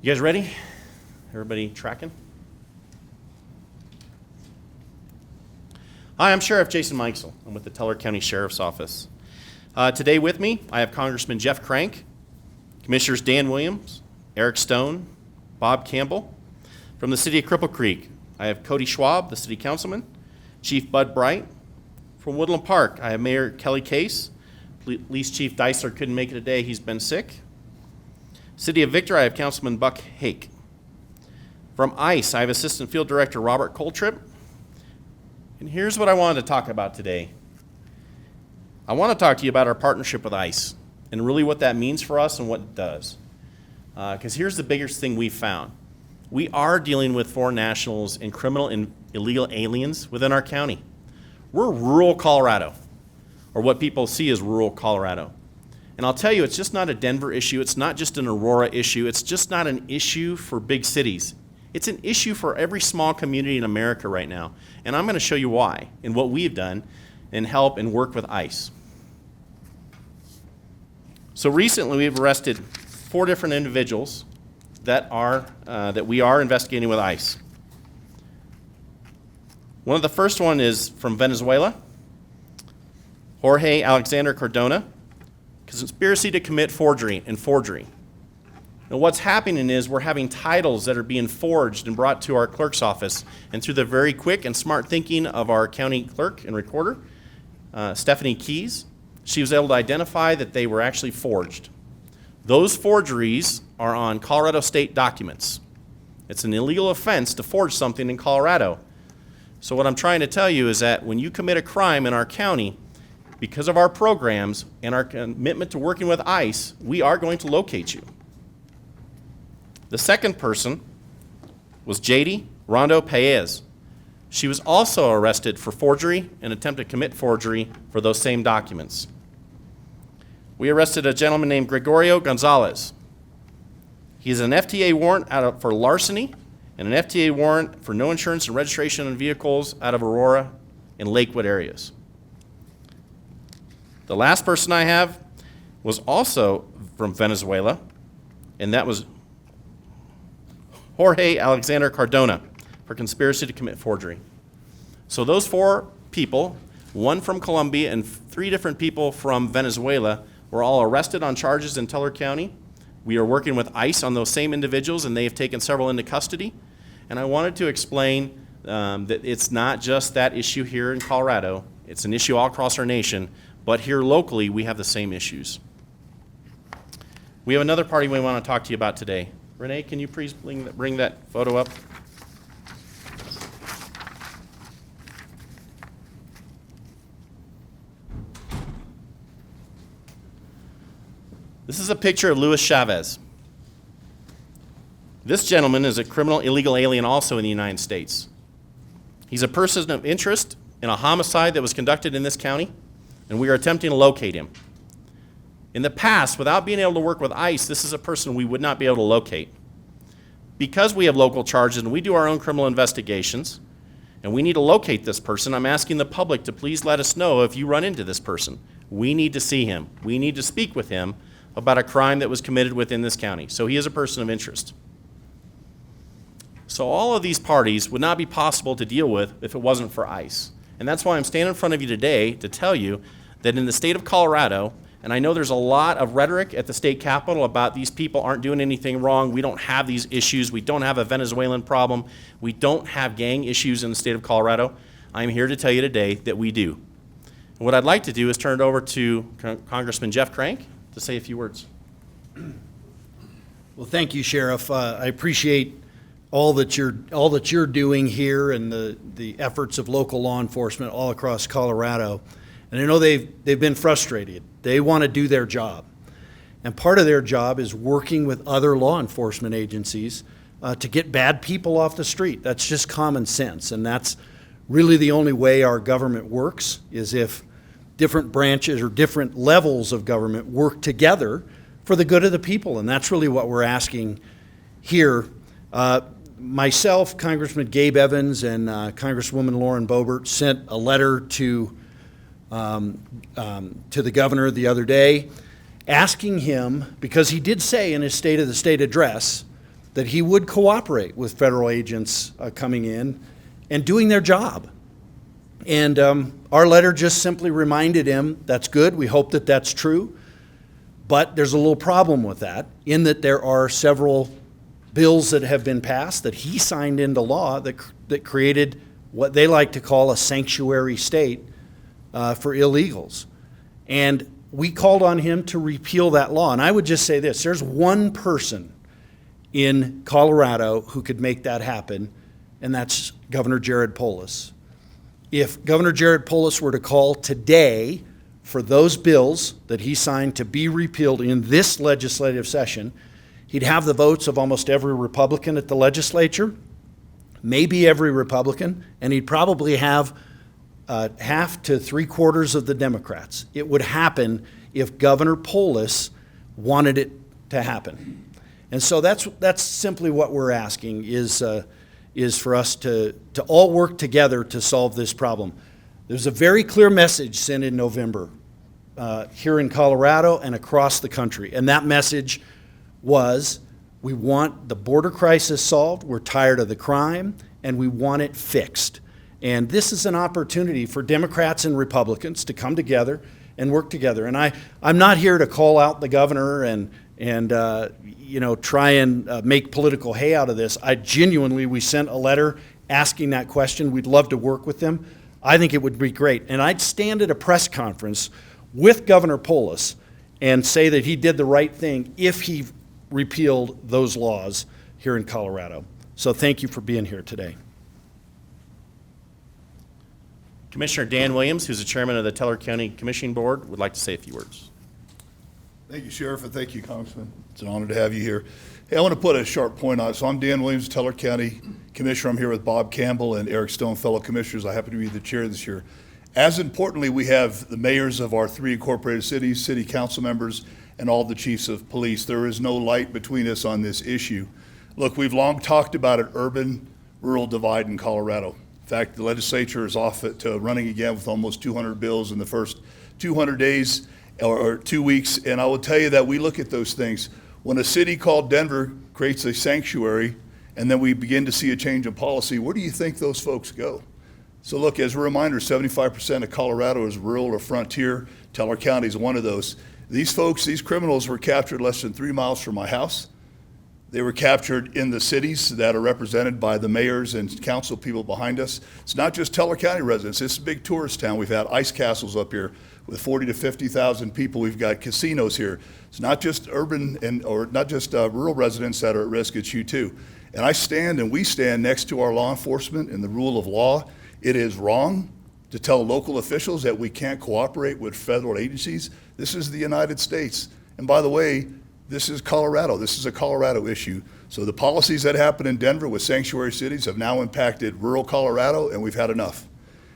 You guys ready? Everybody tracking? Hi, I'm Sheriff Jason Mikesell. I'm with the Teller County Sheriff's Office. Today with me, I have Congressman Jeff Crank, Commissioners Dan Williams, Eric Stone, Bob Campbell. From the city of Cripple Creek, I have Cody Schwab, the city councilman, Chief Bud Bright. From Woodland Park, I have Mayor Kelly Case. Police Chief Deisler couldn't make it today, he's been sick. City of Victor, I have Councilman Buck Hake. From ICE, I have Assistant Field Director Robert Coltrip. And here's what I wanted to talk about today. I want to talk to you about our partnership with ICE and really what that means for us and what it does. Because here's the biggest thing we found. We are dealing with foreign nationals and criminal and illegal aliens within our county. We're rural Colorado, or what people see as rural Colorado. And I'll tell you, it's just not a Denver issue. It's not just an Aurora issue. It's just not an issue for big cities. It's an issue for every small community in America right now. And I'm going to show you why and what we've done and help and work with ICE. So recently we've arrested 4 different individuals that we are investigating with ICE. One of the first one is from Venezuela, Jorge Alexander Cardona, conspiracy to commit forgery. Now what's happening is we're having titles that are being forged and brought to our clerk's office, and through the very quick and smart thinking of our county clerk and recorder, Stephanie Keys, she was able to identify that they were actually forged. Those forgeries are on Colorado state documents. It's an illegal offense to forge something in Colorado. So what I'm trying to tell you is that when you commit a crime in our county, because of our programs and our commitment to working with ICE, we are going to locate you. The second person was Jady Rondo Paez. She was also arrested for forgery and attempt to commit forgery for those same documents. We arrested a gentleman named Gregorio Gonzalez. He has an FTA warrant for larceny and an FTA warrant for no insurance and registration on vehicles out of Aurora and Lakewood areas. The last person I have was also from Venezuela, and that was Jorge Alexander Cardona for conspiracy to commit forgery. So those 4 people, 1 from Colombia and 3 different people from Venezuela, were all arrested on charges in Teller County. We are working with ICE on those same individuals, and they have taken several into custody. And I wanted to explain that it's not just that issue here in Colorado. It's an issue all across our nation. But here locally, we have the same issues. We have another party we want to talk to you about today. Renee, can you please bring that photo up? This is a picture of Luis Chavez. This gentleman is a criminal illegal alien also in the United States. He's a person of interest in a homicide that was conducted in this county, and we are attempting to locate him. In the past, without being able to work with ICE, this is a person we would not be able to locate. Because we have local charges and we do our own criminal investigations, and we need to locate this person, I'm asking the public to please let us know if you run into this person. We need to see him. We need to speak with him about a crime that was committed within this county. So he is a person of interest. So all of these parties would not be possible to deal with if it wasn't for ICE. And that's why I'm standing in front of you today to tell you that in the state of Colorado, and I know there's a lot of rhetoric at the state capitol about these people aren't doing anything wrong, we don't have these issues, we don't have a Venezuelan problem, we don't have gang issues in the state of Colorado. I'm here to tell you today that we do. And what I'd like to do is turn it over to Congressman Jeff Crank to say a few words. Well, thank you, Sheriff. I appreciate all that you're doing here and the efforts of local law enforcement all across Colorado. And I know they've been frustrated. They want to do their job. And part of their job is working with other law enforcement agencies to get bad people off the street. That's just common sense. And that's really the only way our government works, is if different branches or different levels of government work together for the good of the people. And that's really what we're asking here. Myself, Congressman Gabe Evans, and Congresswoman Lauren Boebert sent a letter to the governor the other day, asking him, because he did say in his State of the State address that he would cooperate with federal agents coming in and doing their job. And our letter just simply reminded him, that's good, we hope that that's true, but there's a little problem with that, in that there are several bills that have been passed that he signed into law that created what they like to call a sanctuary state for illegals. And we called on him to repeal that law. And I would just say this, there's one person in Colorado who could make that happen, and that's Governor Jared Polis. If Governor Jared Polis were to call today for those bills that he signed to be repealed in this legislative session, he'd have the votes of almost every Republican at the legislature, maybe every Republican, and he'd probably have half to 3/4 of the Democrats. It would happen if Governor Polis wanted it to happen. And so that's simply what we're asking, is for us to all work together to solve this problem. There's a very clear message sent in November here in Colorado and across the country. And that message was, we want the border crisis solved, we're tired of the crime, and we want it fixed. And this is an opportunity for Democrats and Republicans to come together and work together. And I'm not here to call out the governor and try and make political hay out of this. We sent a letter asking that question. We'd love to work with them. I think it would be great. And I'd stand at a press conference with Governor Polis and say that he did the right thing if he repealed those laws here in Colorado. So thank you for being here today. Commissioner Dan Williams, who's the chairman of the Teller County Commissioning Board, would like to say a few words. Thank you, Sheriff, and thank you, Congressman. It's an honor to have you here. Hey, I want to put a sharp point on it. So I'm Dan Williams, Teller County Commissioner. I'm here with Bob Campbell and Eric Stone, fellow commissioners. I happen to be the chair this year. As importantly, we have the mayors of our 3 incorporated cities, city council members, and all the chiefs of police. There is no light between us on this issue. Look, we've long talked about an urban-rural divide in Colorado. In fact, the legislature is off to running again with almost 200 bills in the first 200 days or 2 weeks. And I will tell you that we look at those things. When a city called Denver creates a sanctuary and then we begin to see a change in policy, where do you think those folks go? So look, as a reminder, 75% of Colorado is rural or frontier. Teller County is one of those. These folks, these criminals were captured less than 3 miles from my house. They were captured in the cities that are represented by the mayors and council people behind us. It's not just Teller County residents. It's a big tourist town. We've had ice castles up here with 40 to 50,000 people. We've got casinos here. It's not just urban or not just rural residents that are at risk. It's you too. And I stand and we stand next to our law enforcement and the rule of law. It is wrong to tell local officials that we can't cooperate with federal agencies. This is the United States. And by the way, this is Colorado. This is a Colorado issue. So the policies that happen in Denver with sanctuary cities have now impacted rural Colorado, and we've had enough.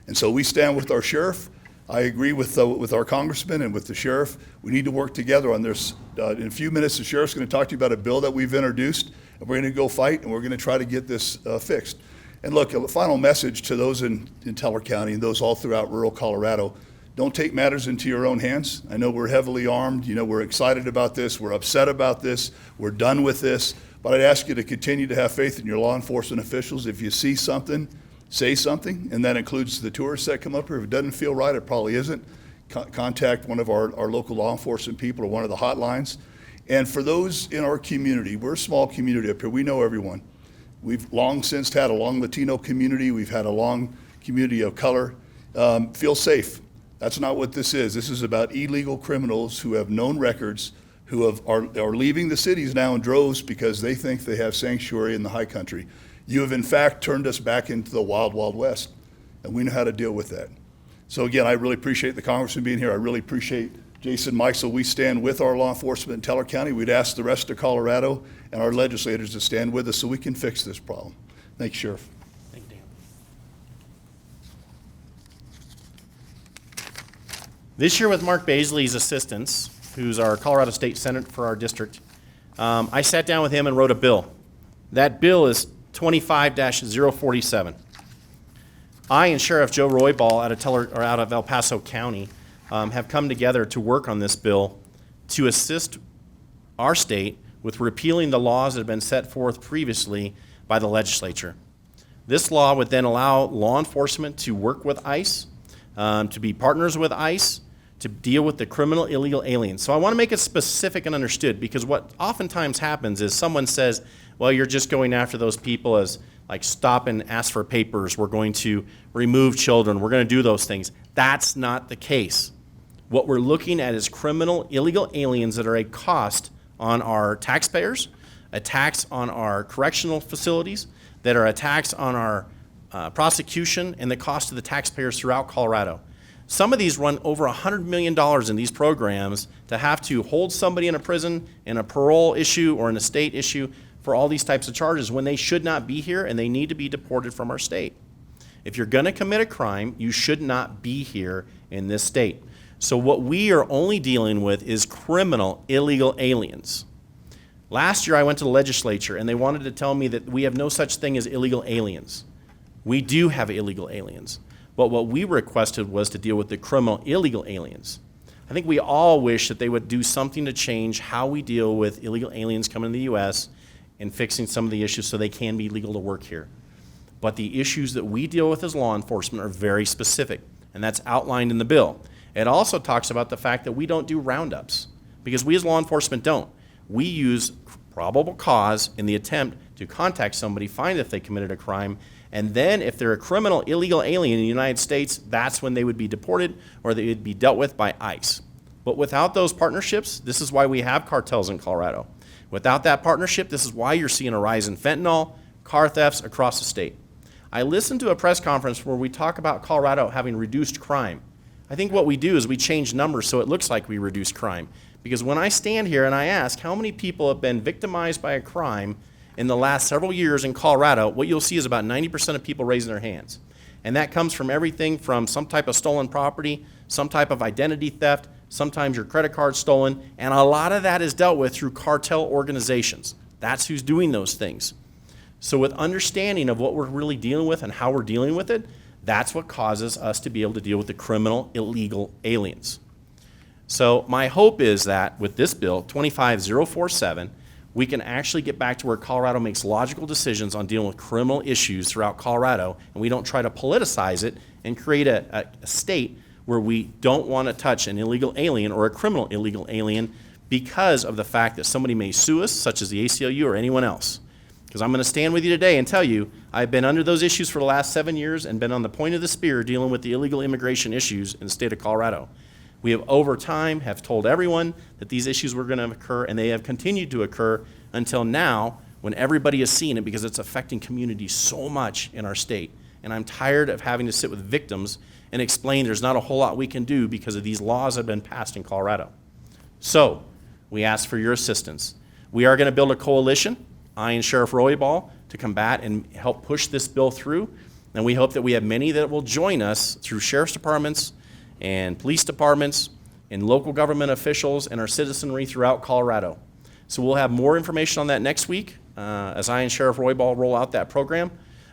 And so we stand with our sheriff. I agree with our congressman and with the sheriff. We need to work together on this. In a few minutes, the sheriff's going to talk to you about a bill that we've introduced, and we're going to go fight, and we're going to try to get this fixed. And look, a final message to those in Teller County and those all throughout rural Colorado. Don't take matters into your own hands. I know we're heavily armed. You know, we're excited about this. We're upset about this. We're done with this. But I'd ask you to continue to have faith in your law enforcement officials. If you see something, say something, and that includes the tourists that come up here. If it doesn't feel right, it probably isn't. Contact one of our local law enforcement people or one of the hotlines. And for those in our community, we're a small community up here. We know everyone. We've long since had a long Latino community. We've had a long community of color. Feel safe. That's not what this is. This is about illegal criminals who have known records, who are leaving the cities now in droves because they think they have sanctuary in the high country. You have, in fact, turned us back into the wild, wild west, and we know how to deal with that. So again, I really appreciate the congressman being here. I really appreciate Jason Mikesell. We stand with our law enforcement in Teller County. We'd ask the rest of Colorado and our legislators to stand with us so we can fix this problem. Thank you, Sheriff. Thank you, Dan. This year with Mark Baisley's assistance, who's our Colorado State Senate for our district, I sat down with him and wrote a bill. That bill is 25-047. I and Sheriff Joe Roybal out of El Paso County have come together to work on this bill to assist our state with repealing the laws that have been set forth previously by the legislature. This law would then allow law enforcement to work with ICE, to be partners with ICE, to deal with the criminal illegal aliens. So I want to make it specific and understood, because what oftentimes happens is someone says, well, you're just going after those people as like stop and ask for papers, we're going to remove children, we're going to do those things. That's not the case. What we're looking at is criminal illegal aliens that are a cost on our taxpayers, a tax on our correctional facilities, that are a tax on our prosecution, and the cost to the taxpayers throughout Colorado. Some of these run over $100 million in these programs to have to hold somebody in a prison, in a parole issue, or in a state issue for all these types of charges when they should not be here and they need to be deported from our state. If you're going to commit a crime, you should not be here in this state. So what we are only dealing with is criminal illegal aliens. Last year I went to the legislature and they wanted to tell me that we have no such thing as illegal aliens. We do have illegal aliens. But what we requested was to deal with the criminal illegal aliens. I think we all wish that they would do something to change how we deal with illegal aliens coming to the U.S. and fixing some of the issues so they can be legal to work here. But the issues that we deal with as law enforcement are very specific, and that's outlined in the bill. It also talks about the fact that we don't do roundups, because we as law enforcement don't. We use probable cause in the attempt to contact somebody, find if they committed a crime, and then if they're a criminal illegal alien in the United States, that's when they would be deported or they would be dealt with by ICE. But without those partnerships, this is why we have cartels in Colorado. Without that partnership, this is why you're seeing a rise in fentanyl, car thefts across the state. I listened to a press conference where we talk about Colorado having reduced crime. I think what we do is we change numbers so it looks like we reduce crime. Because when I stand here and I ask how many people have been victimized by a crime in the last several years in Colorado, what you'll see is about 90% of people raising their hands. And that comes from everything from some type of stolen property, some type of identity theft, sometimes your credit card stolen, and a lot of that is dealt with through cartel organizations. That's who's doing those things. So with understanding of what we're really dealing with and how we're dealing with it, that's what causes us to be able to deal with the criminal illegal aliens. So my hope is that with this bill, 25047, we can actually get back to where Colorado makes logical decisions on dealing with criminal issues throughout Colorado, and we don't try to politicize it and create a state where we don't want to touch an illegal alien or a criminal illegal alien because of the fact that somebody may sue us, such as the ACLU or anyone else. Because I'm going to stand with you today and tell you I've been under those issues for the last 7 years and been on the point of the spear dealing with the illegal immigration issues in the state of Colorado. We have over time have told everyone that these issues were going to occur, and they have continued to occur until now when everybody has seen it because it's affecting communities so much in our state. And I'm tired of having to sit with victims and explain there's not a whole lot we can do because of these laws that have been passed in Colorado. So we ask for your assistance. We are going to build a coalition, I and Sheriff Roybal, to combat and help push this bill through. And we hope that we have many that will join us through sheriff's departments and police departments and local government officials and our citizenry throughout Colorado. So we'll have more information on that next week as I and Sheriff Roybal roll out that program.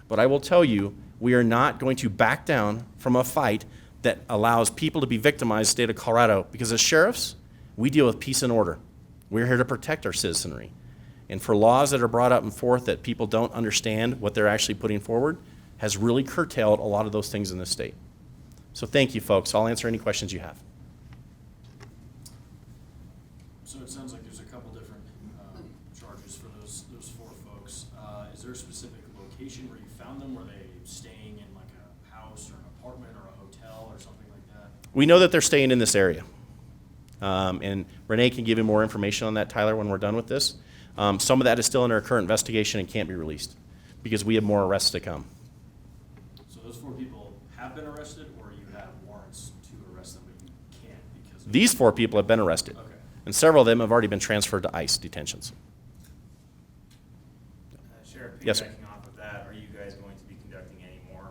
But I will tell you, we are not going to back down from a fight that allows people to be victimized in the state of Colorado, because as sheriffs, we deal with peace and order. We're here to protect our citizenry. And for laws that are brought up and forth that people don't understand what they're actually putting forward has really curtailed a lot of those things in this state. So thank you, folks. I'll answer any questions you have. So it sounds like there's a couple different charges for those 4 folks. Is there a specific location where you found them? Were they staying in like a house or an apartment or a hotel or something like that? We know that they're staying in this area. And Renee can give you more information on that, Tyler, when we're done with this. Some of that is still in our current investigation and can't be released because we have more arrests to come. So those 4 people have been arrested, or you have warrants to arrest them, but you can't because of These 4 people have been arrested. Okay. And several of them have already been transferred to ICE detentions. Sheriff, Yes, sir. piggybacking off of that, are you guys going to be conducting any more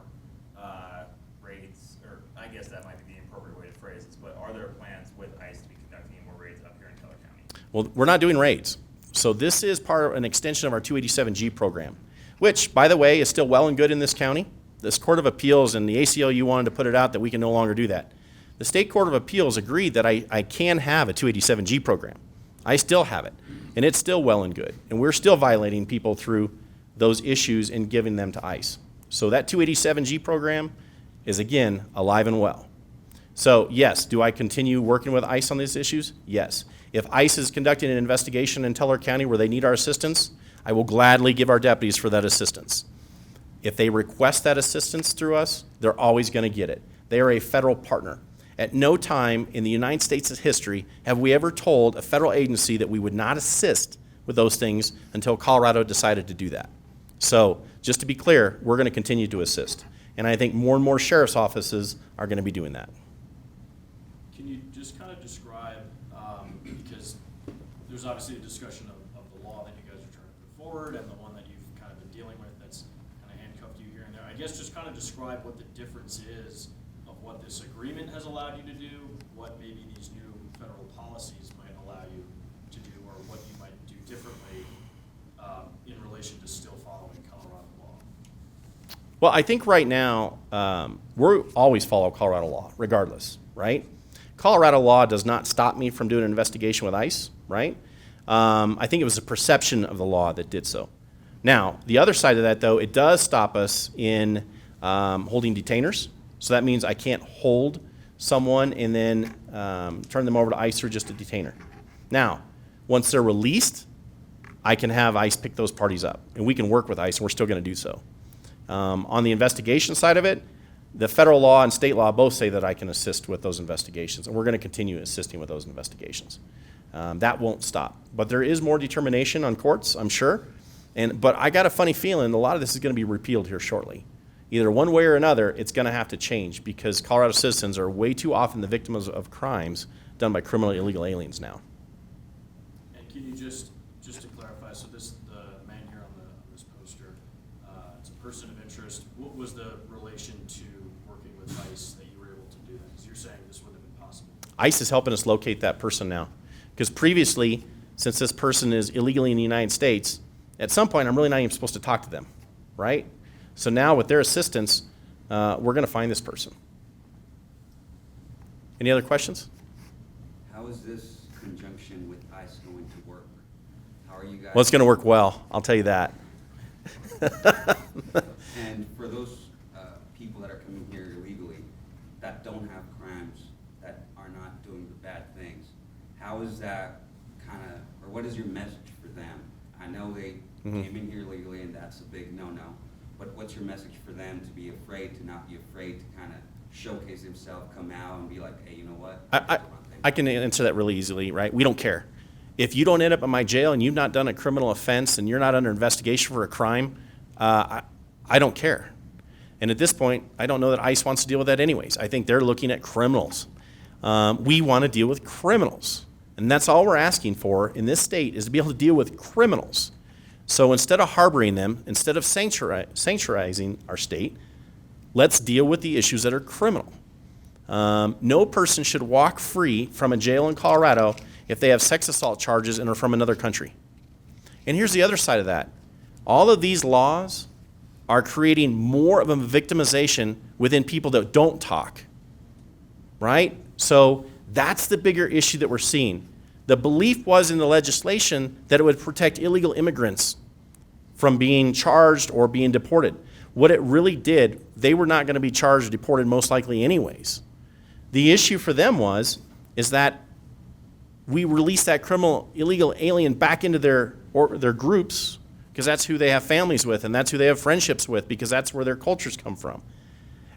raids? Or I guess that might be the appropriate way to phrase this, but are there plans with ICE to be conducting any more raids up here in Teller County? Well, we're not doing raids. So this is part of an extension of our 287G program, which, by the way, is still well and good in this county. This Court of Appeals and the ACLU wanted to put it out that we can no longer do that. The State Court of Appeals agreed that I can have a 287G program. I still have it, and it's still well and good. And we're still violating people through those issues and giving them to ICE. So that 287G program is, again, alive and well. So yes, do I continue working with ICE on these issues? Yes. If ICE is conducting an investigation in Teller County where they need our assistance, I will gladly give our deputies for that assistance. If they request that assistance through us, they're always going to get it. They are a federal partner. At no time in the United States' history have we ever told a federal agency that we would not assist with those things until Colorado decided to do that. So just to be clear, we're going to continue to assist. And I think more and more sheriff's offices are going to be doing that. Can you just kind of describe, because there's obviously a discussion of the law that you guys are trying to put forward and the one that you've kind of been dealing with that's kind of handcuffed you here and there. I guess just kind of describe what the difference is of what this agreement has allowed you to do, what maybe these new federal policies might allow you to do, or what you might do differently in relation to still following Colorado law. Well, I think right now, we're always follow Colorado law, regardless, right? Colorado law does not stop me from doing an investigation with ICE, right? I think it was the perception of the law that did so. Now, the other side of that, though, it does stop us in holding detainers. So that means I can't hold someone and then turn them over to ICE or just a detainer. Now, once they're released, I can have ICE pick those parties up, and we can work with ICE, and we're still going to do so. On the investigation side of it, the federal law and state law both say that I can assist with those investigations, and we're going to continue assisting with those investigations. That won't stop. But there is more determination on courts, I'm sure. But I got a funny feeling a lot of this is going to be repealed here shortly. Either one way or another, it's going to have to change because Colorado citizens are way too often the victims of crimes done by criminal illegal aliens now. And can you just to clarify, so the man here on this poster, it's a person of interest. What was the relation to working with ICE that you were able to do that? Because you're saying this wouldn't have been possible. ICE is helping us locate that person now. Because previously, since this person is illegally in the United States, at some point I'm really not even supposed to talk to them, right? So now with their assistance, we're going to find this person. Any other questions? How is this conjunction with ICE going to work? How are you guys? Well, it's going to work well, I'll tell you that. And for those people that are coming here illegally, that don't have crimes, that are not doing the bad things, how is that kind of, or what is your message for them? I know they came in here illegally and that's a big no-no, but what's your message for them to be afraid, to not be afraid, to kind of showcase themselves, come out and be like, hey, you know what? I can answer that really easily, right? We don't care. If you don't end up in my jail and you've not done a criminal offense and you're not under investigation for a crime, I don't care. And at this point, I don't know that ICE wants to deal with that anyways. I think they're looking at criminals. We want to deal with criminals. And that's all we're asking for in this state is to be able to deal with criminals. So instead of harboring them, instead of sanctuarizing our state, let's deal with the issues that are criminal. No person should walk free from a jail in Colorado if they have sex assault charges and are from another country. And here's the other side of that. All of these laws are creating more of a victimization within people that don't talk, right? So that's the bigger issue that we're seeing. The belief was in the legislation that it would protect illegal immigrants from being charged or being deported. What it really did, they were not going to be charged or deported most likely anyways. The issue for them is that we release that criminal illegal alien back into their groups because that's who they have families with and that's who they have friendships with because that's where their cultures come from.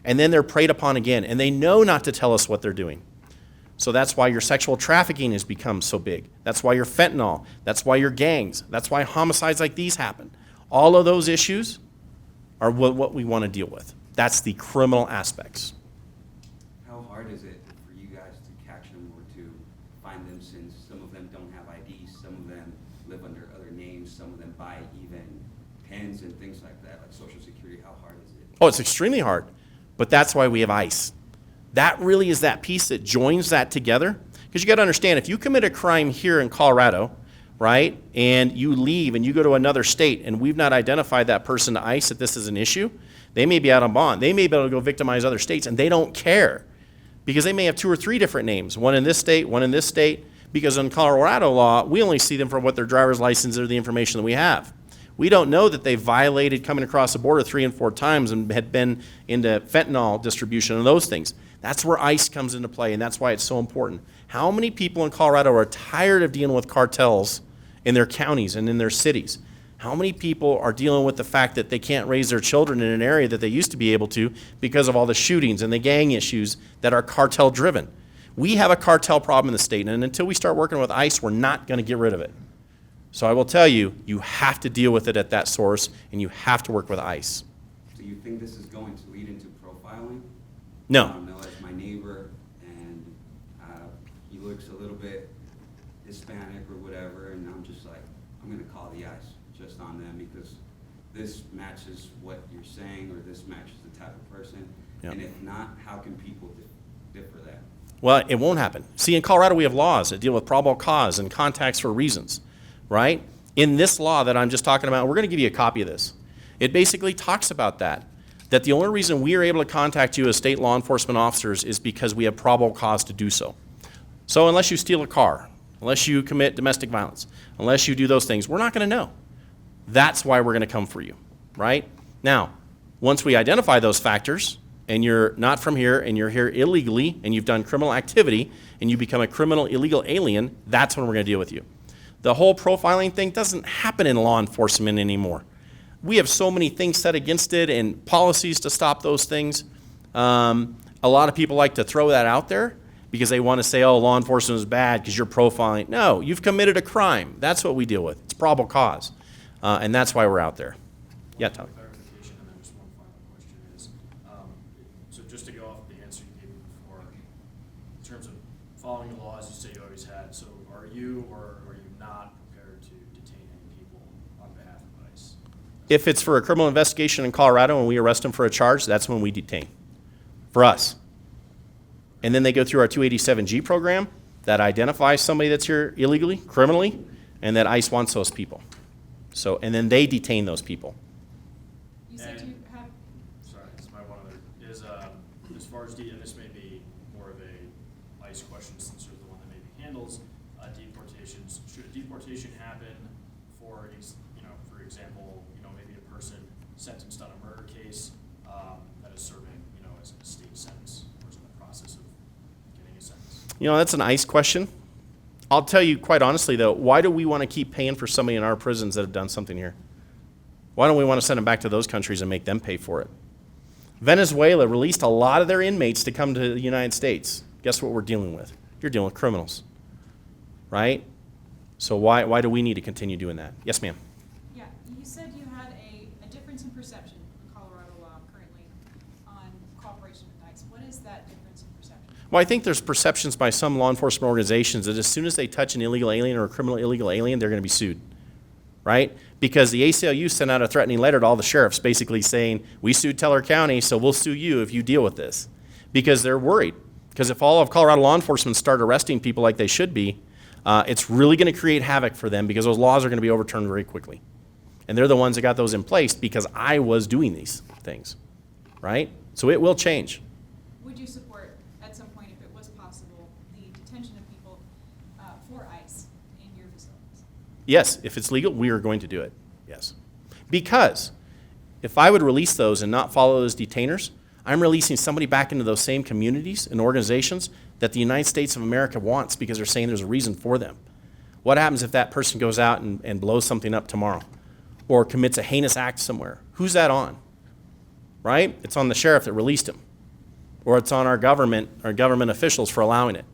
And then they're preyed upon again, and they know not to tell us what they're doing. So that's why your sexual trafficking has become so big. That's why your fentanyl. That's why your gangs. That's why homicides like these happen. All of those issues are what we want to deal with. That's the criminal aspects. How hard is it for you guys to catch them or to find them, since some of them don't have IDs, some of them live under other names, some of them buy even pens and things like that, like Social Security? How hard is it? Oh, it's extremely hard, but that's why we have ICE. That really is that piece that joins that together. Because you got to understand, if you commit a crime here in Colorado, right, and you leave and you go to another state and we've not identified that person to ICE that this is an issue, they may be out on bond. They may be able to go victimize other states, and they don't care because they may have 2 or 3 different names, one in this state, one in this state. Because in Colorado law, we only see them for what their driver's license or the information that we have. We don't know that they violated coming across the border 3 and 4 times and had been into fentanyl distribution and those things. That's where ICE comes into play, and that's why it's so important. How many people in Colorado are tired of dealing with cartels in their counties and in their cities? How many people are dealing with the fact that they can't raise their children in an area that they used to be able to because of all the shootings and the gang issues that are cartel driven? We have a cartel problem in the state, and until we start working with ICE, we're not going to get rid of it. So I will tell you, you have to deal with it at that source, and you have to work with ICE. So you think this is going to lead into profiling? No. I don't know, it's my neighbor, and he looks a little bit Hispanic or whatever, and I'm just like, I'm gonna call the ICE just on them because this matches what you're saying, or this matches the type of person. Yep. And if not, how can people differ that? Well, it won't happen. See, in Colorado, we have laws that deal with probable cause and contacts for reasons, right? In this law that I'm just talking about, we're going to give you a copy of this. It basically talks about that the only reason we are able to contact you as state law enforcement officers is because we have probable cause to do so. So unless you steal a car, unless you commit domestic violence, unless you do those things, we're not going to know. That's why we're going to come for you, right? Now, once we identify those factors, and you're not from here, and you're here illegally, and you've done criminal activity, and you become a criminal illegal alien, that's when we're going to deal with you. The whole profiling thing doesn't happen in law enforcement anymore. We have so many things set against it and policies to stop those things. A lot of people like to throw that out there because they want to say, oh, law enforcement is bad because you're profiling. No, you've committed a crime. That's what we deal with. It's probable cause. And that's why we're out there. Yeah, Tom. Clarification, and then just one final question is, so just to go off the answer you gave me before, in terms of following the laws you say you always had, so are you or are you not prepared to detain any people on behalf of ICE? If it's for a criminal investigation in Colorado and we arrest them for a charge, that's when we detain. For us. And then they go through our 287G program that identifies somebody that's here illegally, criminally, and that ICE wants those people. So, and then they detain those people. You said you have, Sorry, this is my one other, is, as far as, and this may be more of a ICE question since you're the one that maybe handles deportations. Should a deportation happen for, for example, maybe a person sentenced on a murder case that is serving, as a state sentence or is in the process of getting a sentence? That's an ICE question. I'll tell you quite honestly, though, why do we want to keep paying for somebody in our prisons that have done something here? Why don't we want to send them back to those countries and make them pay for it? Venezuela released a lot of their inmates to come to the United States. Guess what we're dealing with? You're dealing with criminals, right? So why do we need to continue doing that? Yes, ma'am. yeah, you said you had a difference in perception in Colorado law currently on cooperation with ICE. What is that difference in perception? Well, I think there's perceptions by some law enforcement organizations that as soon as they touch an illegal alien or a criminal illegal alien, they're going to be sued, right? Because the ACLU sent out a threatening letter to all the sheriffs basically saying, we sued Teller County, so we'll sue you if you deal with this. Because they're worried. Because if all of Colorado law enforcement start arresting people like they should be, it's really going to create havoc for them because those laws are going to be overturned very quickly. And they're the ones that got those in place because I was doing these things, right? So it will change. Would you support, at some point, if it was possible, the detention of people for ICE in your facilities? Yes, if it's legal, we are going to do it, yes. Because if I would release those and not follow those detainers, I'm releasing somebody back into those same communities and organizations that the United States of America wants because they're saying there's a reason for them. What happens if that person goes out and blows something up tomorrow or commits a heinous act somewhere? Who's that on? Right? It's on the sheriff that released him. Or it's on our government officials for allowing it.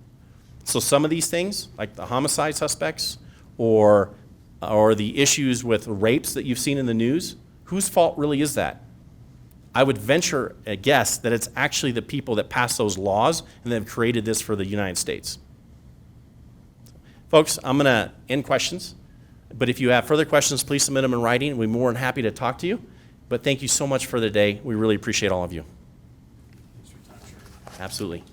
So some of these things, like the homicide suspects or the issues with rapes that you've seen in the news, whose fault really is that? I would venture a guess that it's actually the people that passed those laws and that have created this for the United States. Folks, I'm going to end questions, but if you have further questions, please submit them in writing. We're more than happy to talk to you. But thank you so much for the day. We really appreciate all of you. Thanks for your time, Sheriff. Absolutely.